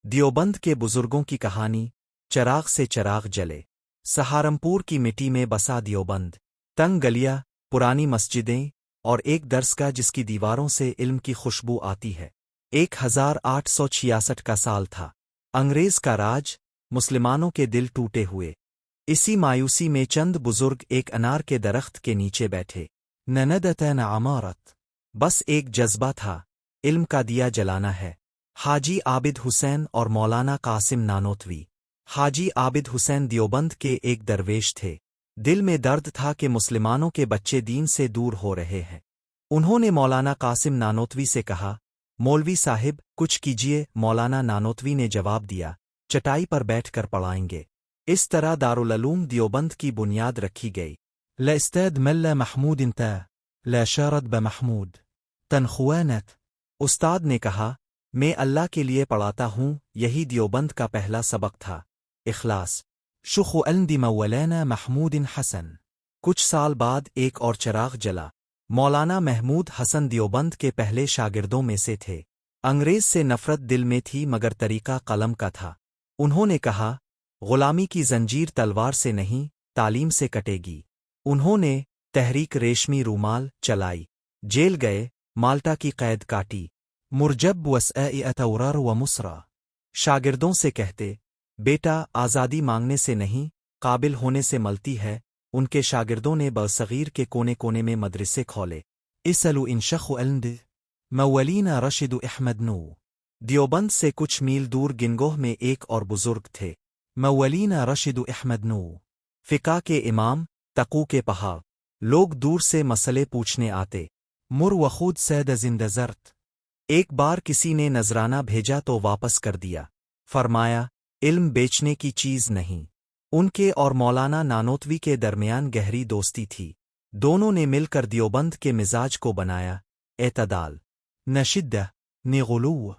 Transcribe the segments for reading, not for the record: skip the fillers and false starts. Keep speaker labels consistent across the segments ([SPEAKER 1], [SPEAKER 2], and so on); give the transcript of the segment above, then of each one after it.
[SPEAKER 1] دیوبند کے بزرگوں کی کہانی، چراغ سے چراغ جلے۔ سہارنپور کی مٹی میں بسا دیوبند، تنگ گلیاں، پرانی مسجدیں اور ایک درسگاہ جس کی دیواروں سے علم کی خوشبو آتی ہے۔ 1866 کا سال تھا، انگریز کا راج، مسلمانوں کے دل ٹوٹے ہوئے۔ اسی مایوسی میں چند بزرگ ایک انار کے درخت کے نیچے بیٹھے، نہ ندت نہ عمارت، بس ایک جذبہ تھا، علم کا دیا جلانا ہے۔ حاجی عابد حسین اور مولانا قاسم نانوتوی۔ حاجی عابد حسین دیوبند کے ایک درویش تھے، دل میں درد تھا کہ مسلمانوں کے بچے دین سے دور ہو رہے ہیں۔ انہوں نے مولانا قاسم نانوتوی سے کہا، مولوی صاحب کچھ کیجیے۔ مولانا نانوتوی نے جواب دیا، چٹائی پر بیٹھ کر پڑھائیں گے۔ اس طرح دارالعلوم دیوبند کی بنیاد رکھی گئی۔ لَاستاد ملا محمود انتا لا شارد بمحمود تنخوانت۔ استاد نے کہا، میں اللہ کے لیے پڑھاتا ہوں، یہی دیوبند کا پہلا سبق تھا۔ اخلاص۔ شخ الندی مولانا محمود حسن۔ کچھ سال بعد ایک اور چراغ جلا۔ مولانا محمود حسن دیوبند کے پہلے شاگردوں میں سے تھے۔ انگریز سے نفرت دل میں تھی مگر طریقہ قلم کا تھا۔ انہوں نے کہا، غلامی کی زنجیر تلوار سے نہیں، تعلیم سے کٹے گی۔ انہوں نے تحریک ریشمی رومال چلائی، جیل گئے، مالٹا کی قید کاٹی۔ مرجب وسائع تورار و مسرا۔ شاگردوں سے کہتے، بیٹا آزادی مانگنے سے نہیں، قابل ہونے سے ملتی ہے۔ ان کے شاگردوں نے برصغیر کے کونے کونے میں مدرسے کھولے۔ اسلو انشخ الند مولینا رشد احمد نو۔ دیوبند سے کچھ میل دور گنگوہ میں ایک اور بزرگ تھے، مولینا رشد احمد نو، فقہ کے امام، تقو کے پہاڑ۔ لوگ دور سے مسئلے پوچھنے آتے۔ مر و خود سید زندہ زرت۔ ایک بار کسی نے نذرانہ بھیجا تو واپس کر دیا، فرمایا، علم بیچنے کی چیز نہیں۔ ان کے اور مولانا نانوتوی کے درمیان گہری دوستی تھی۔ دونوں نے مل کر دیوبند کے مزاج کو بنایا، اعتدال، نہ شدہ، نہ غلو،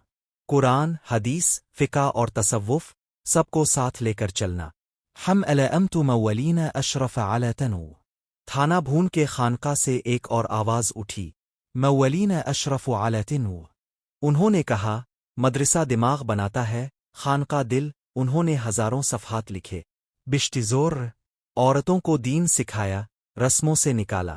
[SPEAKER 1] قرآن، حدیث، فقہ اور تصوف، سب کو ساتھ لے کر چلنا۔ ہم علمت مولینا اشرف علی تنو۔ تھانہ بھون کے خانقاہ سے ایک اور آواز اٹھی، مولینا اشرف علی تنو۔ انہوں نے کہا، مدرسہ دماغ بناتا ہے، خانقاہ دل۔ انہوں نے ہزاروں صفحات لکھے، بشتی زور، عورتوں کو دین سکھایا، رسموں سے نکالا۔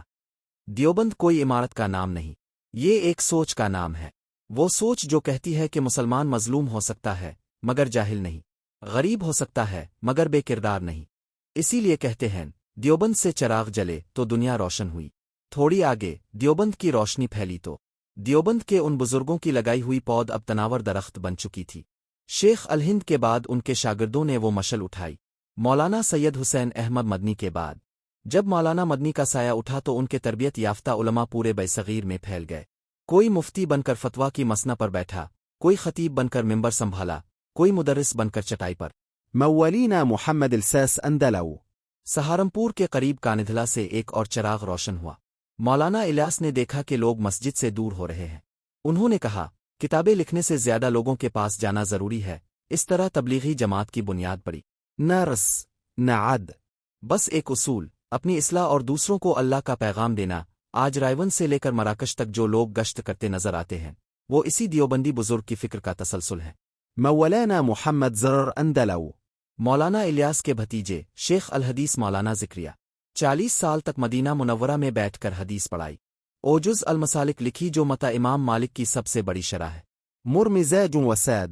[SPEAKER 1] دیوبند کوئی عمارت کا نام نہیں، یہ ایک سوچ کا نام ہے۔ وہ سوچ جو کہتی ہے کہ مسلمان مظلوم ہو سکتا ہے مگر جاہل نہیں، غریب ہو سکتا ہے مگر بے کردار نہیں۔ اسی لیے کہتے ہیں، دیوبند سے چراغ جلے تو دنیا روشن ہوئی۔ تھوڑی آگے دیوبند کی روشنی پھیلی تو دیوبند کے ان بزرگوں کی لگائی ہوئی پود اب تناور درخت بن چکی تھی۔ شیخ الہند کے بعد ان کے شاگردوں نے وہ مشل اٹھائی، مولانا سید حسین احمد مدنی کے بعد۔ جب مولانا مدنی کا سایہ اٹھا تو ان کے تربیت یافتہ علماء پورے برصغیر میں پھیل گئے۔ کوئی مفتی بن کر فتویٰ کی مسنا پر بیٹھا، کوئی خطیب بن کر ممبر سنبھالا، کوئی مدرس بن کر چٹائی پر۔ مولینا محمد الساس اندلو۔ سہارنپور کے قریب کاندھلا سے ایک اور چراغ روشن ہوا۔ مولانا الیاس نے دیکھا کہ لوگ مسجد سے دور ہو رہے ہیں۔ انہوں نے کہا، کتابیں لکھنے سے زیادہ لوگوں کے پاس جانا ضروری ہے۔ اس طرح تبلیغی جماعت کی بنیاد پڑی۔ نہ رس نہ عد، بس ایک اصول، اپنی اصلاح اور دوسروں کو اللہ کا پیغام دینا۔ آج رائون سے لے کر مراکش تک جو لوگ گشت کرتے نظر آتے ہیں، وہ اسی دیوبندی بزرگ کی فکر کا تسلسل ہے۔ مولانا محمد زرر اندلو۔ مولانا الیاس کے بھتیجے شیخ الحدیث مولانا ذکریہ 40 سال تک مدینہ منورہ میں بیٹھ کر حدیث پڑھائی۔ اوجز المسالک لکھی جو متا امام مالک کی سب سے بڑی شرح ہے۔ مر مزاج وساد۔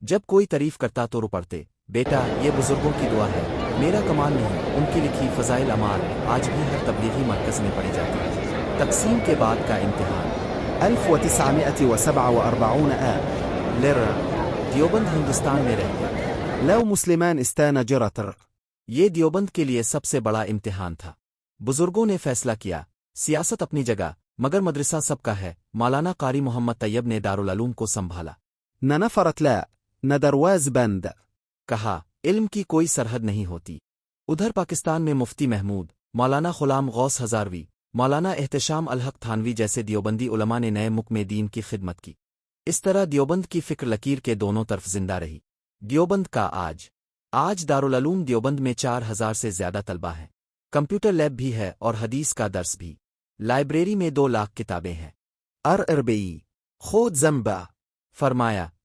[SPEAKER 1] جب کوئی تعریف کرتا تو رو پڑتے، بیٹا یہ بزرگوں کی دعا ہے، میرا کمال نہیں۔ ان کی لکھی فضائل اعمال آج بھی ہر تبلیغی مرکز میں پڑھی جاتی ہے۔ تقسیم کے بعد کا امتحان۔ 1947 لر دیوبند ہندوستان میں رہتے، لو مسلمان استان جرتر۔ یہ دیوبند کے لیے سب سے بڑا امتحان تھا۔ بزرگوں نے فیصلہ کیا، سیاست اپنی جگہ مگر مدرسہ سب کا ہے۔ مولانا قاری محمد طیب نے دارالعلوم کو سنبھالا۔ نہ نفرت لا نہ درواز بند۔ کہا، علم کی کوئی سرحد نہیں ہوتی۔ ادھر پاکستان میں مفتی محمود، مولانا غلام غوث ہزاروی، مولانا احتشام الحق تھانوی جیسے دیوبندی علماء نے نئے ملک میں دین کی خدمت کی۔ اس طرح دیوبند کی فکر لکیر کے دونوں طرف زندہ رہی۔ دیوبند کا آج دارالعلوم دیوبند میں 4000 سے زیادہ طلبہ ہیں۔ کمپیوٹر لیب بھی ہے اور حدیث کا درس بھی۔ لائبریری میں 2 لاکھ کتابیں ہیں۔ عربی خود زمبا۔ فرمایا،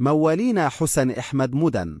[SPEAKER 2] موالينا حسن أحمد مدن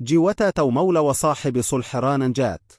[SPEAKER 2] جوتة مولى وصاحب صلح نجات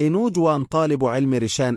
[SPEAKER 2] إنوجوان طالب علم رشان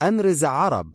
[SPEAKER 2] أنرز عرب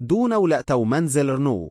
[SPEAKER 2] دون ولأت منزل رنو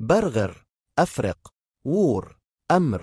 [SPEAKER 2] برغر أفرق وور أمر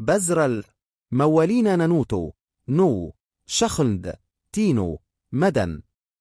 [SPEAKER 2] بزرل موالينا ننوتو نو شخلد تينو مدن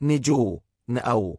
[SPEAKER 2] نجو نأو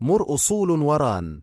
[SPEAKER 2] مر أصول وران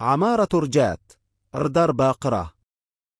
[SPEAKER 2] عمارة رجات اردر باقرة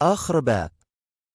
[SPEAKER 2] آخر بات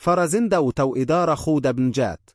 [SPEAKER 2] فرزندة تو إدارة خود بن جات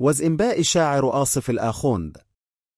[SPEAKER 2] وز إنباء الشاعر آصف الآخوند